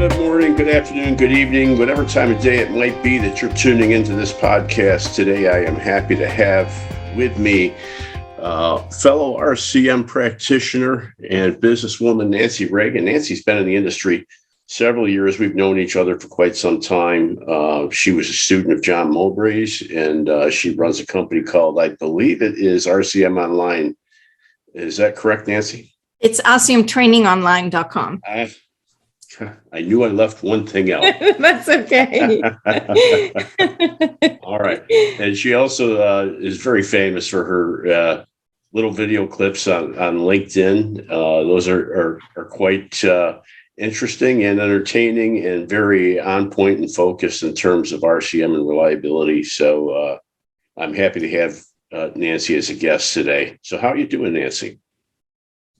Good morning, good afternoon, good evening, whatever time of day it might be that you're tuning into this podcast. Today, I am happy to have with me fellow RCM practitioner and businesswoman, Nancy Regan. Nancy's been in the industry several years. We've known each other for quite some time. She was a student of John Mowbray's, and she runs a company called, I believe it is RCM Online. Is that correct, Nancy? It's rcmtrainingonline.com. I knew I left one thing out. That's okay. All right. And she also is very famous for her little video clips on LinkedIn. Those are quite interesting and entertaining and very on point and focused in terms of RCM and reliability. So I'm happy to have Nancy as a guest today. So how are you doing, Nancy?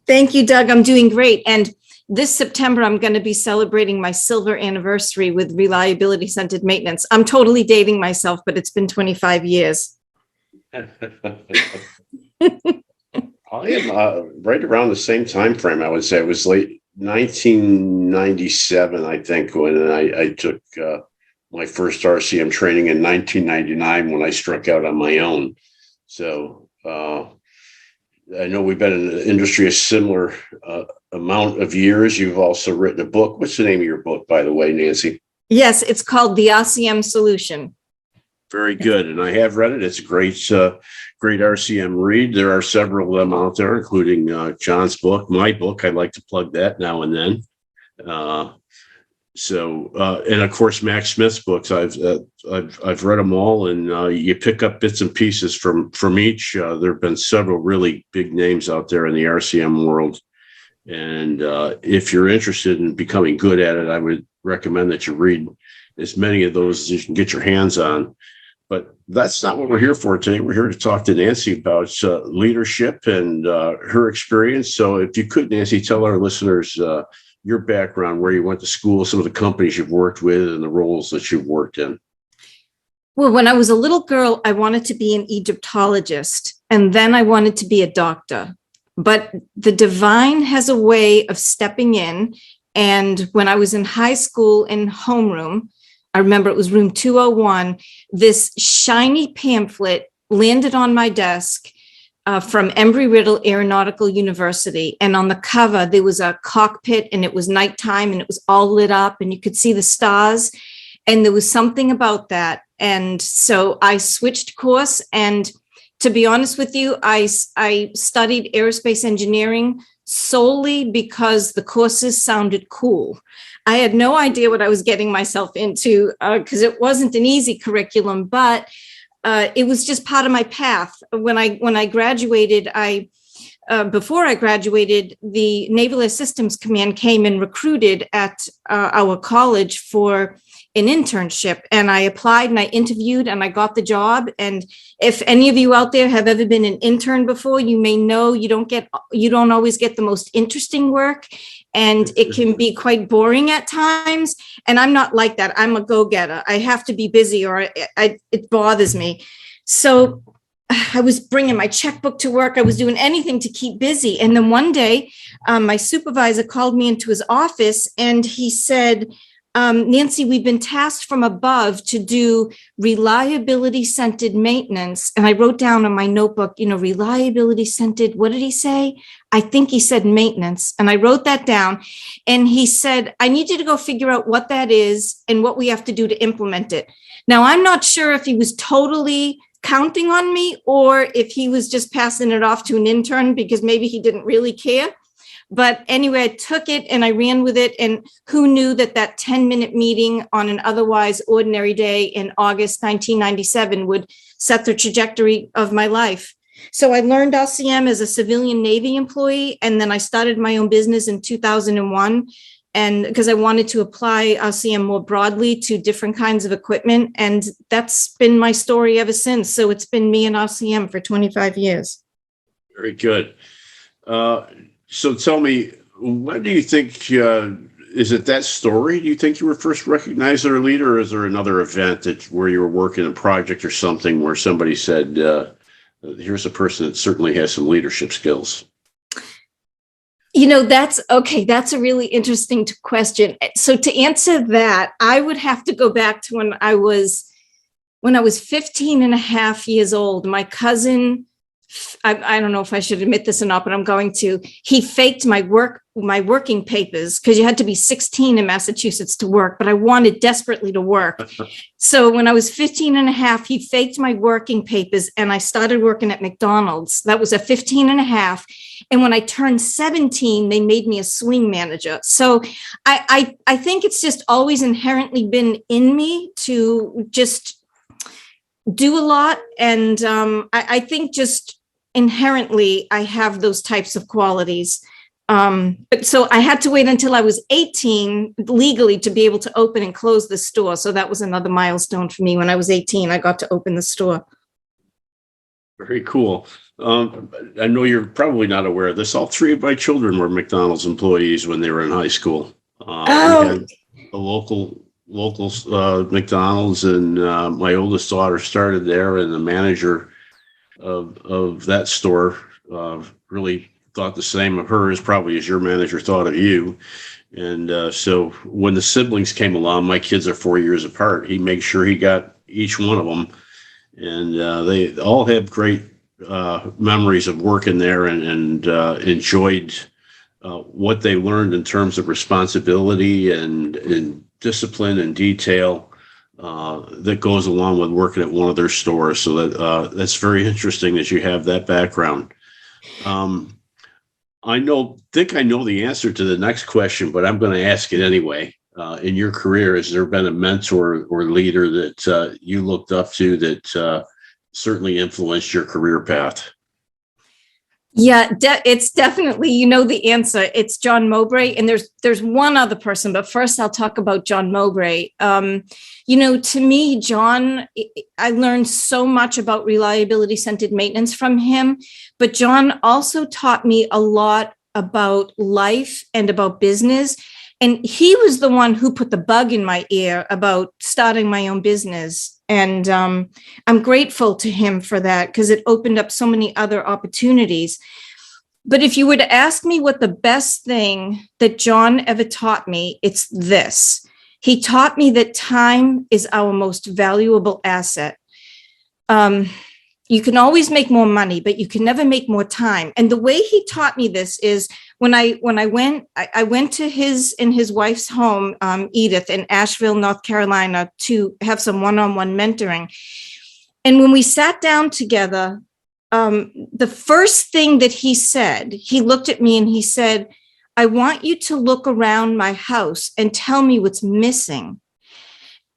Thank you, Doug. I'm doing great. And this September, I'm going to be celebrating my silver anniversary with reliability-centered maintenance. I'm totally dating myself, but it's been 25 years. I am right around the same time frame. I would say it was late 1997, I think, when I took my first RCM training in 1999 when I struck out on my own. So I know we've been in the industry a similar amount of years. You've also written a book. What's the name of your book, by the way, Nancy? Yes, it's called The RCM Solution. Very good. And I have read it. It's a great RCM read. There are several of them out there, including John's book, my book. I like to plug that now and then. And of course, Mac Smith's books. I've read them all, and you pick up bits and pieces from each. There have been several really big names out there in the RCM world, and if you're interested in becoming good at it, I would recommend that you read as many of those as you can get your hands on. But that's not what we're here for today. We're here to talk to Nancy about leadership and her experience. So, if you could, Nancy, tell our listeners your background, where you went to school, some of the companies you've worked with, and the roles that you've worked in. Well, when I was a little girl, I wanted to be an Egyptologist, and then I wanted to be a doctor. But the divine has a way of stepping in. And when I was in high school in homeroom, I remember it was room 201, this shiny pamphlet landed on my desk from Embry-Riddle Aeronautical University. And on the cover, there was a cockpit, and it was nighttime, and it was all lit up, and you could see the stars. And there was something about that. And so I switched course. And to be honest with you, I studied aerospace engineering solely because the courses sounded cool. I had no idea what I was getting myself into because it wasn't an easy curriculum, but it was just part of my path. When I graduated, before I graduated, the Naval Air Systems Command came and recruited at our college for an internship, and I applied and I interviewed and I got the job. And if any of you out there have ever been an intern before, you may know you don't always get the most interesting work, and it can be quite boring at times. And I'm not like that. I'm a go-getter. I have to be busy, or it bothers me. So I was bringing my checkbook to work. I was doing anything to keep busy. And then one day, my supervisor called me into his office, and he said, Nancy, we've been tasked from above to do reliability-centered maintenance. And I wrote down on my notebook, reliability-centered, what did he say? I think he said maintenance. And I wrote that down. And he said, I need you to go figure out what that is and what we have to do to implement it. Now, I'm not sure if he was totally counting on me or if he was just passing it off to an intern because maybe he didn't really care. But anyway, I took it and I ran with it. And who knew that 10-minute meeting on an otherwise ordinary day in August 1997 would set the trajectory of my life. So I learned RCM as a civilian Navy employee, and then I started my own business in 2001. And because I wanted to apply RCM more broadly to different kinds of equipment. And that's been my story ever since. So it's been me and RCM for 25 years. Very good. So tell me, when do you think, is it that story? Do you think you were first recognized as a leader, or is there another event where you were working a project or something where somebody said, here's a person that certainly has some leadership skills? That's okay. That's a really interesting question. So to answer that, I would have to go back to when I was 15 and a half years old. My cousin, I don't know if I should admit this or not, but I'm going to, he faked my working papers because you had to be 16 in Massachusetts to work, but I wanted desperately to work. So when I was 15 and a half, he faked my working papers and I started working at McDonald's. That was at 15 and a half. And when I turned 17, they made me a swing manager. So I think it's just always inherently been in me to just do a lot. And I think just inherently I have those types of qualities. But so I had to wait until I was 18 legally to be able to open and close the store. So that was another milestone for me. When I was 18, I got to open the store. Very cool. I know you're probably not aware of this. All three of my children were McDonald's employees when they were in high school. We had a local McDonald's, and my oldest daughter started there, and the manager of that store really thought the same of her as probably as your manager thought of you. And so when the siblings came along, my kids are 4 years apart, he made sure he got each one of them. And they all have great memories of working there and enjoyed what they learned in terms of responsibility and discipline and detail that goes along with working at one of their stores. So that's very interesting that you have that background. I think I know the answer to the next question, but I'm going to ask it anyway. In your career, has there been a mentor or leader that you looked up to that certainly influenced your career path? Yeah, it's definitely, the answer. It's John Mowbray. And there's one other person, but first I'll talk about John Mowbray. To me, John, I learned so much about reliability-centered maintenance from him, but John also taught me a lot about life and about business. And he was the one who put the bug in my ear about starting my own business. And I'm grateful to him for that because it opened up so many other opportunities. But if you were to ask me what the best thing that John ever taught me, it's this. He taught me that time is our most valuable asset. You can always make more money, but you can never make more time. And the way he taught me this is when I went to his and his wife's home, Edith, in Asheville, North Carolina, to have some one-on-one mentoring. And when we sat down together, the first thing that he said, he looked at me and he said, "I want you to look around my house and tell me what's missing."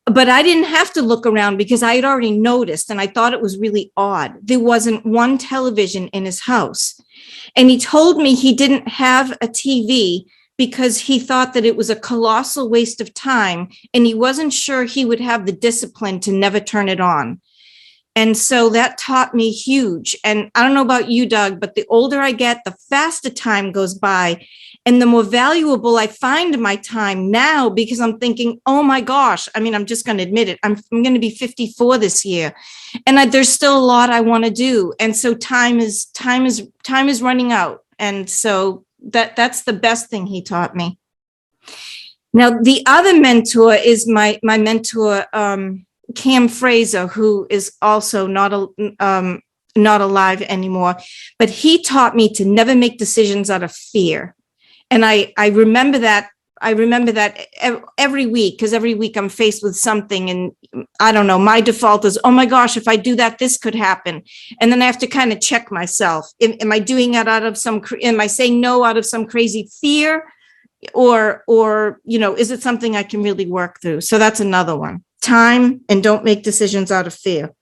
But I didn't have to look around because I had already noticed, and I thought it was really odd. There wasn't one television in his house. And he told me he didn't have a TV because he thought that it was a colossal waste of time, and he wasn't sure he would have the discipline to never turn it on. And so that taught me huge. And I don't know about you, Doug, but the older I get, the faster time goes by. And the more valuable I find my time now, because I'm thinking, oh my gosh, I'm just going to admit it. I'm going to be 54 this year, and there's still a lot I want to do. And so time is running out. And so that's the best thing he taught me. Now, the other mentor is my mentor, Cam Fraser, who is also not alive anymore, but he taught me to never make decisions out of fear. And I remember that. I remember that every week, because every week I'm faced with something, and I don't know, my default is, oh my gosh, if I do that, this could happen. And then I have to kind of check myself. Am I doing that am I saying no out of some crazy fear, or is it something I can really work through? So that's another one. Time, and don't make decisions out of fear.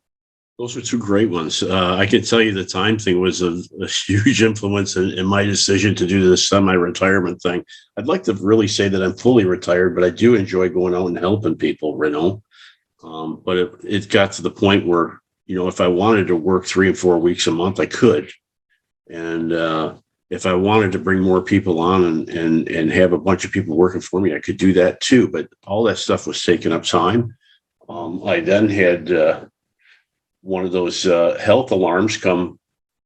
Those are two great ones. I can tell you the time thing was a huge influence in my decision to do this semi-retirement thing. I'd like to really say that I'm fully retired, but I do enjoy going out and helping people, but it got to the point where, if I wanted to work 3 and 4 weeks a month, I could. And if I wanted to bring more people on and have a bunch of people working for me, I could do that too. But all that stuff was taking up time. I then had one of those health alarms come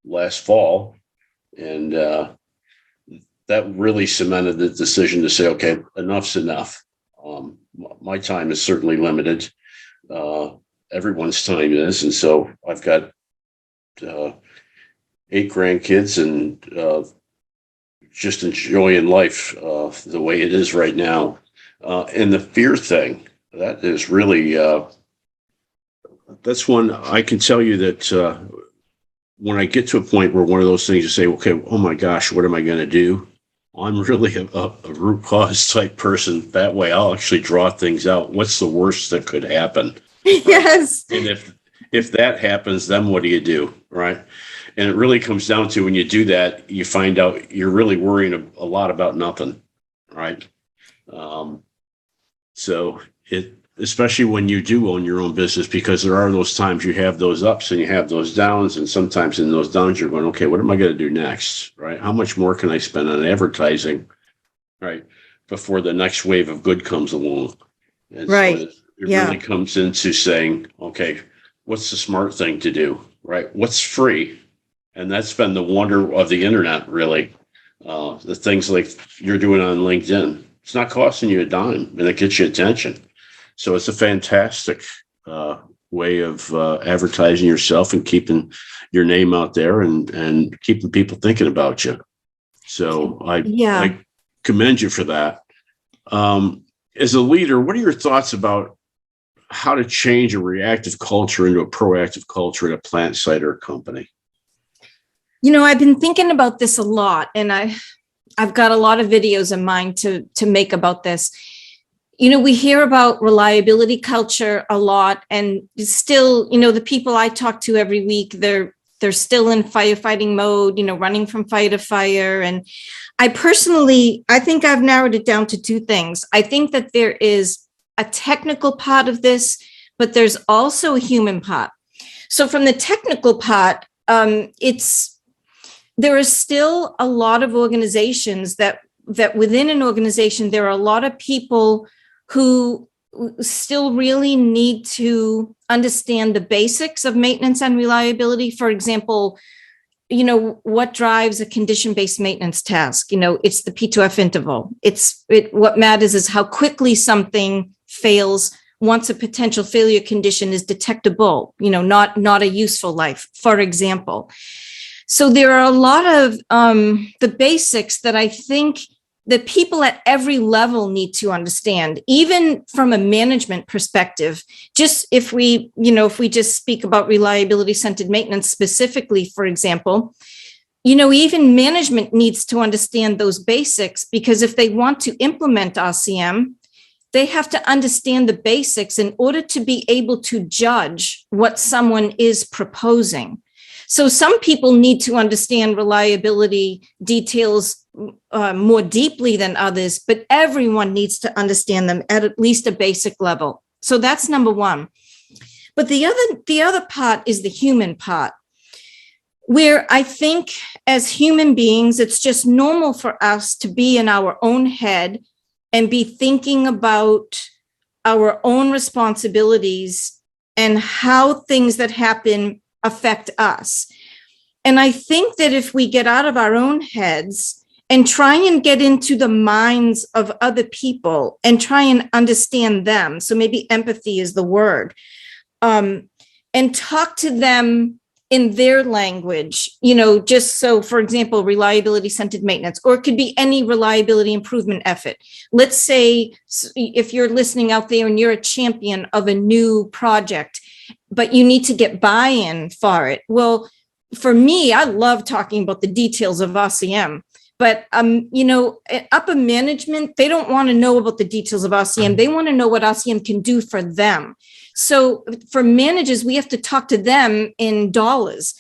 last fall, and that really cemented the decision to say, okay, enough's enough. My time is certainly limited. Everyone's time is. And so I've got 8 grandkids and just enjoying life the way it is right now. And the fear thing, that is really, that's one I can tell you that when I get to a point where one of those things you say, okay, oh my gosh, what am I going to do? I'm really a root cause type person. That way I'll actually draw things out. What's the worst that could happen? Yes. And if that happens, then what do you do? Right. And it really comes down to when you do that, you find out you're really worrying a lot about nothing. Right. So especially when you do own your own business, because there are those times you have those ups and you have those downs. And sometimes in those downs, you're going, okay, what am I going to do next? Right. How much more can I spend on advertising? Right. Before the next wave of good comes along. And right. So it really comes into saying, okay, what's the smart thing to do? Right. What's free? And that's been the wonder of the internet, really. The things like you're doing on LinkedIn, it's not costing you a dime and it gets you attention. So it's a fantastic way of advertising yourself and keeping your name out there and keeping people thinking about you. So I commend you for that. As a leader, what are your thoughts about how to change a reactive culture into a proactive culture at a plant site or a company? I've been thinking about this a lot, and I've got a lot of videos in mind to make about this. We hear about reliability culture a lot, and still, the people I talk to every week, they're still in firefighting mode, running from fire to fire. And I think I've narrowed it down to 2 things. I think that there is a technical part of this, but there's also a human part. So from the technical part, there is still a lot of organizations that within an organization, there are a lot of people who still really need to understand the basics of maintenance and reliability. For example, what drives a condition-based maintenance task? It's the P2F interval. What matters is how quickly something fails once a potential failure condition is detectable, not a useful life, for example. So there are a lot of the basics that I think that people at every level need to understand, even from a management perspective. Just if we just speak about reliability-centered maintenance specifically, for example, even management needs to understand those basics, because if they want to implement RCM, they have to understand the basics in order to be able to judge what someone is proposing. So some people need to understand reliability details more deeply than others, but everyone needs to understand them at least a basic level. So that's number 1. But the other part is the human part, where I think as human beings, it's just normal for us to be in our own head and be thinking about our own responsibilities and how things that happen affect us. And I think that if we get out of our own heads and try and get into the minds of other people and try and understand them, so maybe empathy is the word, and talk to them in their language, just so, for example, reliability-centered maintenance, or it could be any reliability improvement effort. Let's say if you're listening out there and you're a champion of a new project, but you need to get buy-in for it. Well, for me, I love talking about the details of RCM, but, upper management, they don't want to know about the details of RCM. They want to know what RCM can do for them. So for managers, we have to talk to them in dollars.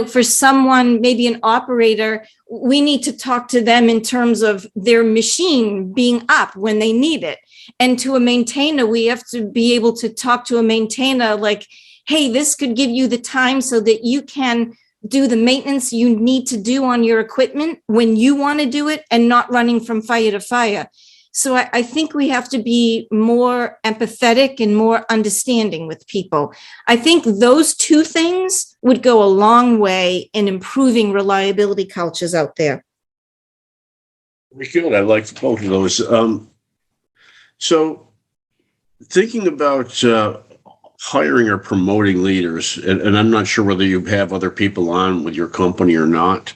For someone, maybe an operator, we need to talk to them in terms of their machine being up when they need it. And to a maintainer, we have to be able to talk to a maintainer like, hey, this could give you the time so that you can do the maintenance you need to do on your equipment when you want to do it and not running from fire to fire. So I think we have to be more empathetic and more understanding with people. I think those 2 things would go a long way in improving reliability cultures out there. Very good. I like both of those. So thinking about hiring or promoting leaders, and I'm not sure whether you have other people on with your company or not.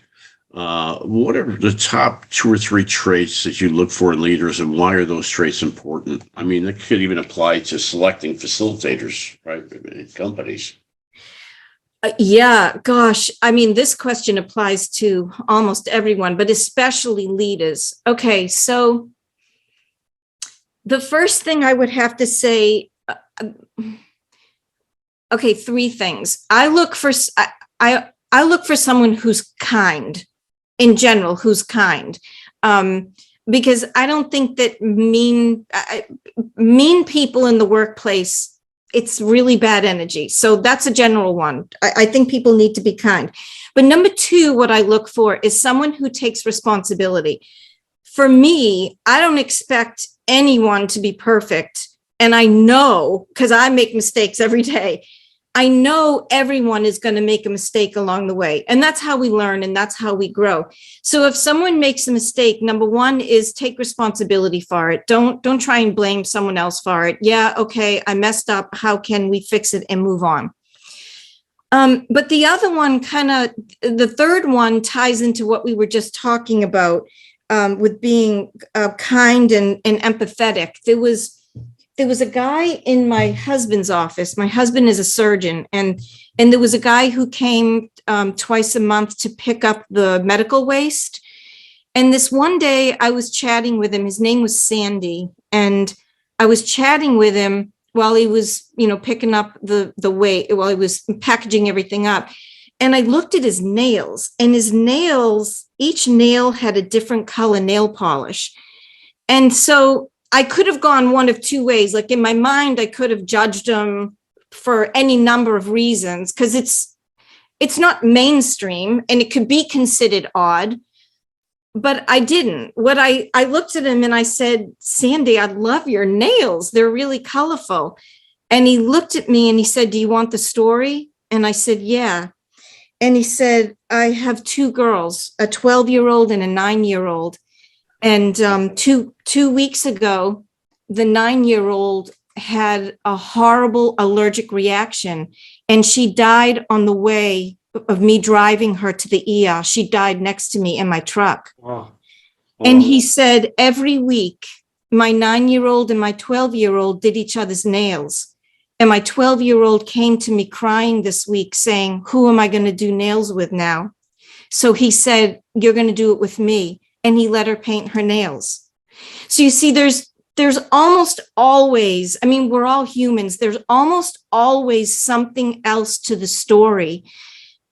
What are the top two or three traits that you look for in leaders, and why are those traits important? I mean, that could even apply to selecting facilitators, right, in companies. Yeah, gosh. I mean, this question applies to almost everyone, but especially leaders. Okay, so the first thing I would have to say, okay, three things. I look for someone who's kind, in general, who's kind, because I don't think that mean people in the workplace, it's really bad energy. So that's a general one. I think people need to be kind. But number two, what I look for is someone who takes responsibility. For me, I don't expect anyone to be perfect. And I know, because I make mistakes every day, I know everyone is going to make a mistake along the way. And that's how we learn and that's how we grow. So if someone makes a mistake, number one is take responsibility for it. Don't try and blame someone else for it. Yeah, okay, I messed up. How can we fix it and move on? But the other one the third one ties into what we were just talking about with being kind and empathetic. There was a guy in my husband's office. My husband is a surgeon, and there was a guy who came twice a month to pick up the medical waste. And this one day I was chatting with him. His name was Sandy. And I was chatting with him while he was, picking up the waste, while he was packaging everything up. And I looked at his nails, and his nails, each nail had a different color nail polish. And so I could have gone one of two ways. Like in my mind, I could have judged him for any number of reasons, because it's not mainstream and it could be considered odd, but I didn't. I looked at him and I said, Sandy, I love your nails. They're really colorful. And he looked at me and he said, do you want the story? And I said, yeah. And he said, I have two girls, a 12-year-old and a 9-year-old. And two weeks ago, the 9-year-old had a horrible allergic reaction, and she died on the way of me driving her to the ER. She died next to me in my truck. Wow. And he said every week, my 9-year-old and my 12-year-old did each other's nails. And my 12-year-old came to me crying this week saying, who am I going to do nails with now? So he said, you're going to do it with me. And he let her paint her nails. So you see, there's almost always, I mean, we're all humans. There's almost always something else to the story.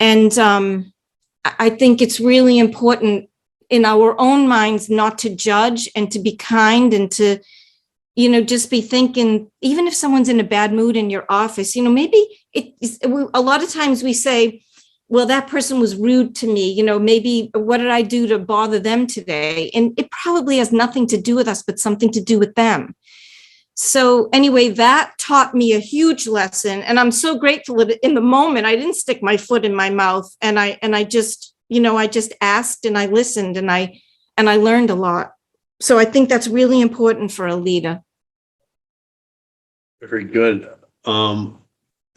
And I think it's really important in our own minds not to judge and to be kind and to, just be thinking, even if someone's in a bad mood in your office, maybe a lot of times we say, well, that person was rude to me, maybe what did I do to bother them today? And it probably has nothing to do with us, but something to do with them. So anyway, that taught me a huge lesson. And I'm so grateful that in the moment, I didn't stick my foot in my mouth. And I just, I just asked and I listened and I learned a lot. So I think that's really important for a leader. Very good.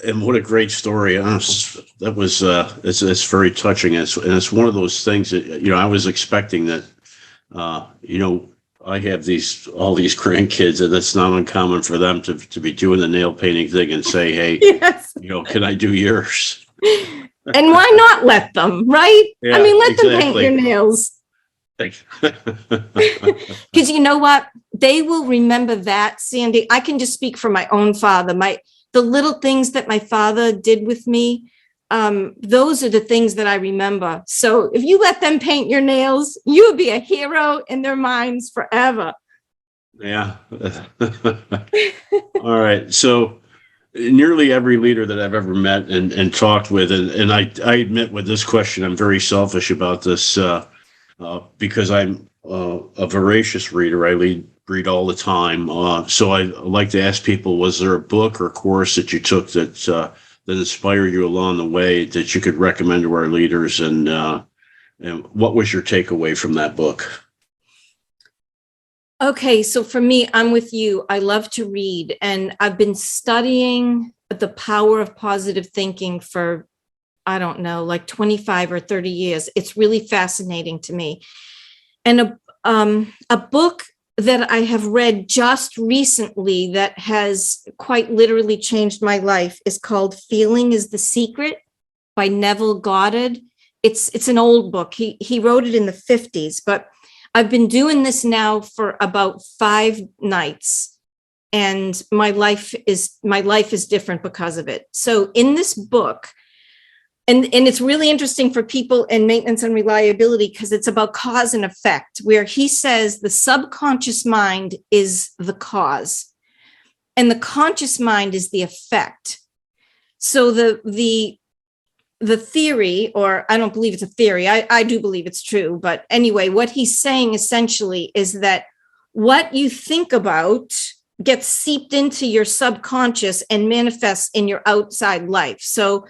And what a great story. That was, it's very touching. And it's one of those things that, I was expecting that, I have all these grandkids, and it's not uncommon for them to be doing the nail painting thing and say, hey, yes. Can I do yours? And why not let them, right? Yeah, I mean, let exactly. them paint your nails. Thanks. Because you know what? They will remember that, Sandy. I can just speak for my own father. The little things that my father did with me, those are the things that I remember. So if you let them paint your nails, you'll be a hero in their minds forever. Yeah. All right. So nearly every leader that I've ever met and talked with, and I admit with this question, I'm very selfish about this because I'm a voracious reader. I read all the time. So I like to ask people, was there a book or course that you took that inspired you along the way that you could recommend to our leaders? And what was your takeaway from that book? Okay, so for me, I'm with you. I love to read, and I've been studying the power of positive thinking for, I don't know, like 25 or 30 years. It's really fascinating to me. And a book that I have read just recently that has quite literally changed my life is called Feeling is the Secret by Neville Goddard. It's an old book. He wrote it in the 50s, but I've been doing this now for about 5 nights, and my life is different because of it. So in this book, and it's really interesting for people in maintenance and reliability because it's about cause and effect, where he says the subconscious mind is the cause and the conscious mind is the effect. So the theory, or I don't believe it's a theory, I do believe it's true, but anyway, what he's saying essentially is that what you think about gets seeped into your subconscious and manifests in your outside life. So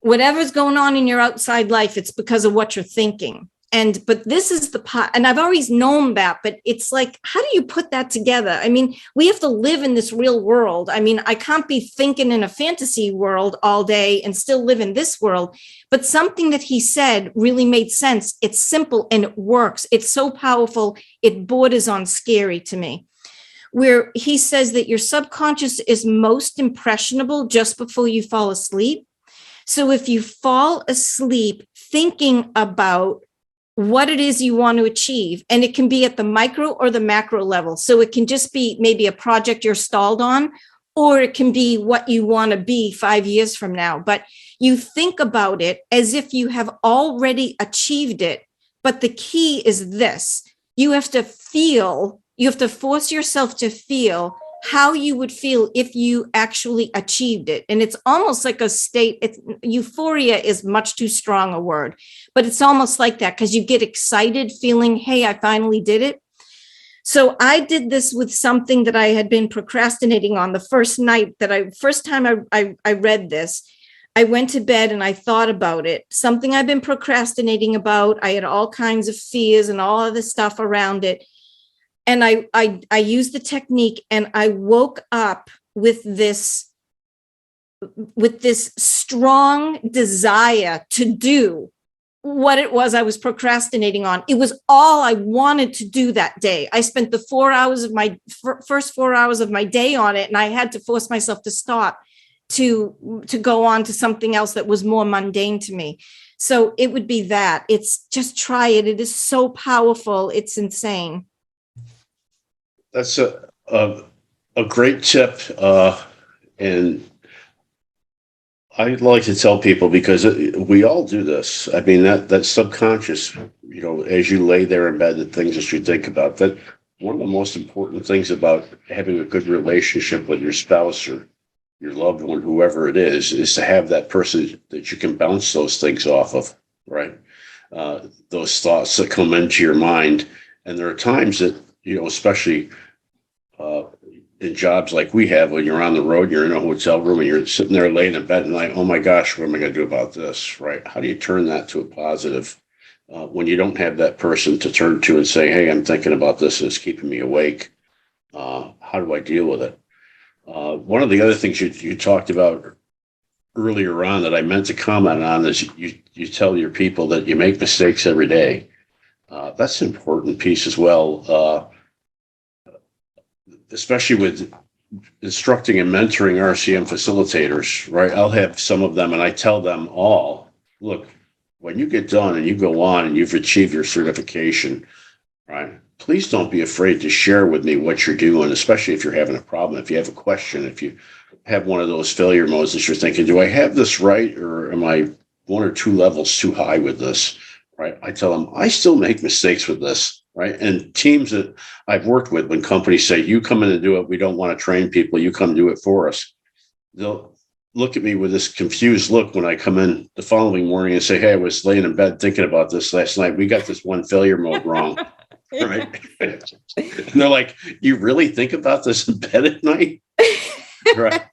whatever's going on in your outside life, it's because of what you're thinking. But this is the part, and I've always known that, but it's like, how do you put that together? I mean, we have to live in this real world. I mean, I can't be thinking in a fantasy world all day and still live in this world. But something that he said really made sense. It's simple and it works. It's so powerful. It borders on scary to me, where he says that your subconscious is most impressionable just before you fall asleep. So if you fall asleep thinking about what it is you want to achieve, and it can be at the micro or the macro level. So it can just be maybe a project you're stalled on, or it can be what you want to be 5 years from now. But you think about it as if you have already achieved it. But the key is this: you have to force yourself to feel how you would feel if you actually achieved it. And it's almost like a state. Euphoria is much too strong a word, but it's almost like that because you get excited feeling, hey, I finally did it. So I did this with something that I had been procrastinating on the first time I read this. I went to bed and I thought about it, something I've been procrastinating about. I had all kinds of fears and all of this stuff around it. And I used the technique, and I woke up with this strong desire to do what it was I was procrastinating on. It was all I wanted to do that day. I spent the first 4 hours of my day on it, and I had to force myself to stop to go on to something else that was more mundane to me. So it would be that. It's just try it. It is so powerful. It's insane. That's a great tip, and I like to tell people because we all do this. I mean, that subconscious, as you lay there in bed, the things that you think about. That one of the most important things about having a good relationship with your spouse or your loved one, whoever it is to have that person that you can bounce those things off of, right? Those thoughts that come into your mind, and there are times that, especially in jobs like we have, when you're on the road, you're in a hotel room and you're sitting there laying in bed and like, oh my gosh, what am I going to do about this? Right? How do you turn that to a positive when you don't have that person to turn to and say, hey, I'm thinking about this and it's keeping me awake. How do I deal with it? One of the other things you talked about earlier on that I meant to comment on is you tell your people that you make mistakes every day. That's an important piece as well. Especially with instructing and mentoring RCM facilitators, right? I'll have some of them and I tell them all, look, when you get done and you go on and you've achieved your certification, right? Please don't be afraid to share with me what you're doing, especially if you're having a problem, if you have a question, if you have one of those failure modes that you're thinking, do I have this right? Or am I 1 or 2 levels too high with this, right? I tell them, I still make mistakes with this. Right. And teams that I've worked with, when companies say, you come in and do it, we don't want to train people, you come do it for us. They'll look at me with this confused look when I come in the following morning and say, hey, I was laying in bed thinking about this last night. We got this one failure mode wrong. Right. And they're like, you really think about this in bed at night? Right.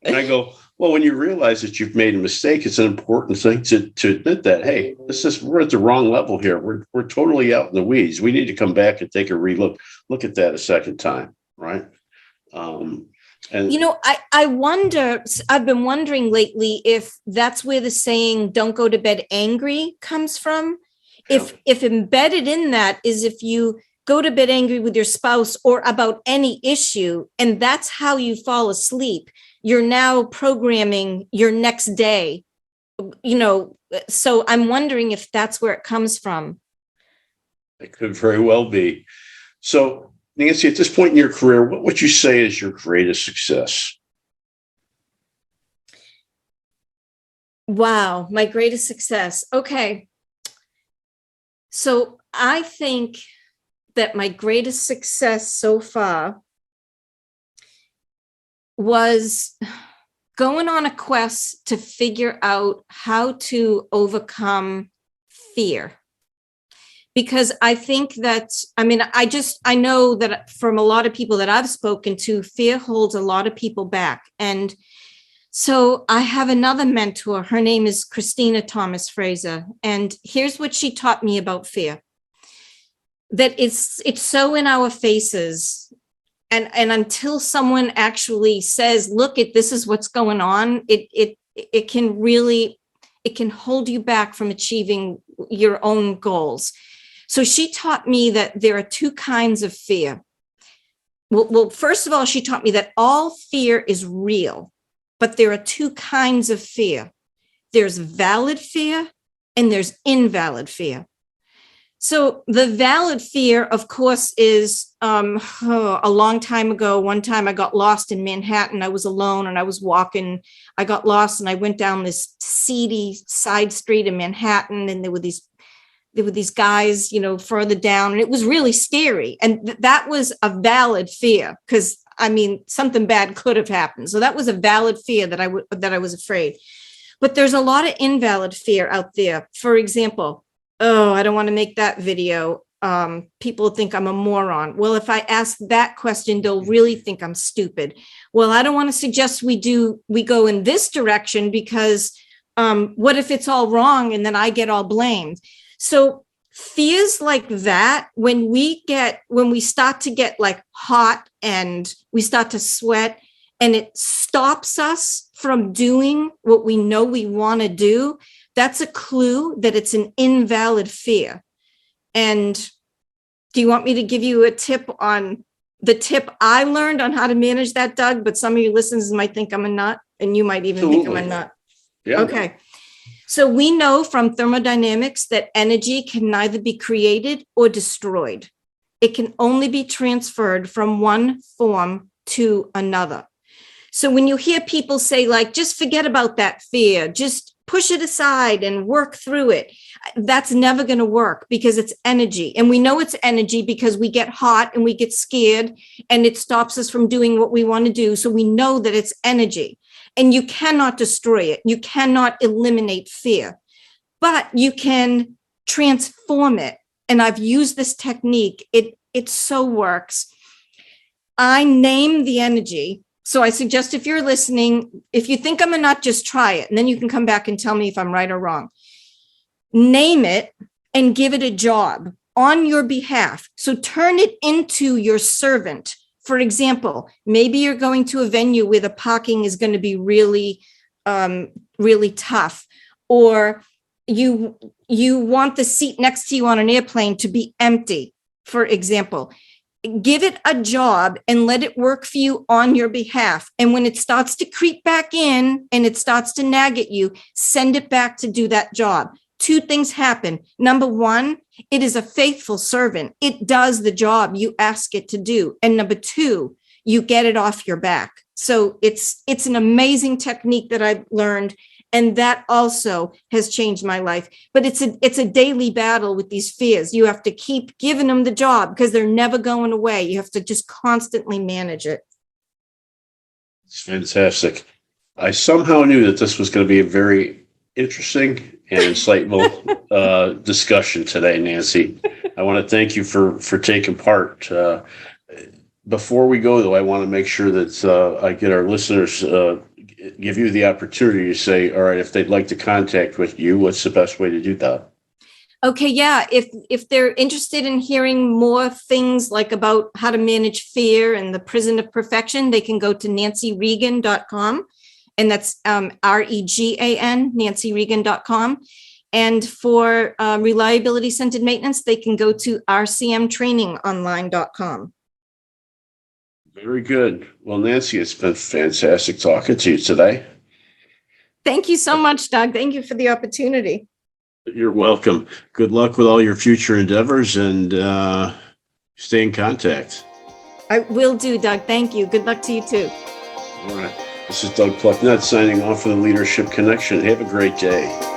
And I go, Well, when you realize that you've made a mistake, it's an important thing to admit that, hey, we're at the wrong level here. We're totally out in the weeds. We need to come back and take a look at that a second time, right? And I wonder, I've been wondering lately if that's where the saying, don't go to bed angry comes from. Yeah. If embedded in that is if you go to bed angry with your spouse or about any issue, and that's how you fall asleep, you're now programming your next day, so I'm wondering if that's where it comes from. It could very well be. So, Nancy, at this point in your career, what would you say is your greatest success? Wow, my greatest success. Okay. So I think that my greatest success so far was going on a quest to figure out how to overcome fear. Because I think that, I know that from a lot of people that I've spoken to, fear holds a lot of people back. And so I have another mentor. Her name is Christina Thomas Fraser. And here's what she taught me about fear. That it's so in our faces. And until someone actually says, look, this is what's going on, it can hold you back from achieving your own goals. So she taught me that there are two kinds of fear. Well, first of all, she taught me that all fear is real, but there are two kinds of fear. There's valid fear and there's invalid fear. So the valid fear, of course, is a long time ago. One time I got lost in Manhattan. I was alone and I was walking. I got lost and I went down this seedy side street in Manhattan, and there were these guys, further down, and it was really scary. And that was a valid fear because, something bad could have happened. So that was a valid fear that I was afraid. But there's a lot of invalid fear out there. For example, I don't want to make that video. People think I'm a moron. Well, if I ask that question, they'll really think I'm stupid. Well, I don't want to suggest we go in this direction because what if it's all wrong and then I get all blamed? So fears like that, when we start to get like hot and we start to sweat and it stops us from doing what we know we want to do, that's a clue that it's an invalid fear. And do you want me to give you a tip on the tip I learned on how to manage that, Doug? But some of your listeners might think I'm a nut, and you might even think I'm a nut. Yeah. Okay. So we know from thermodynamics that energy can neither be created or destroyed. It can only be transferred from one form to another. So when you hear people say, like, just forget about that fear, just push it aside and work through it, that's never going to work because it's energy. And we know it's energy because we get hot and we get scared and it stops us from doing what we want to do. So we know that it's energy. And you cannot destroy it. You cannot eliminate fear, but you can transform it. And I've used this technique. It so works. I name the energy. So I suggest if you're listening, if you think I'm a nut, just try it. And then you can come back and tell me if I'm right or wrong. Name it and give it a job on your behalf. So turn it into your servant. For example, maybe you're going to a venue where the parking is going to be really, really tough, or you want the seat next to you on an airplane to be empty, for example. Give it a job and let it work for you on your behalf. And when it starts to creep back in and it starts to nag at you, send it back to do that job. Two things happen. Number one, it is a faithful servant. It does the job you ask it to do. And number two, you get it off your back. So it's an amazing technique that I've learned. And that also has changed my life. But it's a daily battle with these fears. You have to keep giving them the job because they're never going away. You have to just constantly manage it. It's fantastic. I somehow knew that this was going to be a very interesting and insightful discussion today, Nancy. I want to thank you for taking part. Before we go, though, I want to make sure that I get our listeners give you the opportunity to say, all right, if they'd like to contact with you, what's the best way to do that? Okay, yeah. If they're interested in hearing more things like about how to manage fear and the prison of perfection, they can go to nancyregan.com. And that's Regan, nancyregan.com. And for reliability centered maintenance, they can go to rcmtrainingonline.com. Very good. Well, Nancy, it's been fantastic talking to you today. Thank you so much, Doug. Thank you for the opportunity. You're welcome. Good luck with all your future endeavors, and stay in contact. I will do, Doug. Thank you. Good luck to you too. All right. This is Doug Plucknett signing off for the Leadership Connection. Have a great day.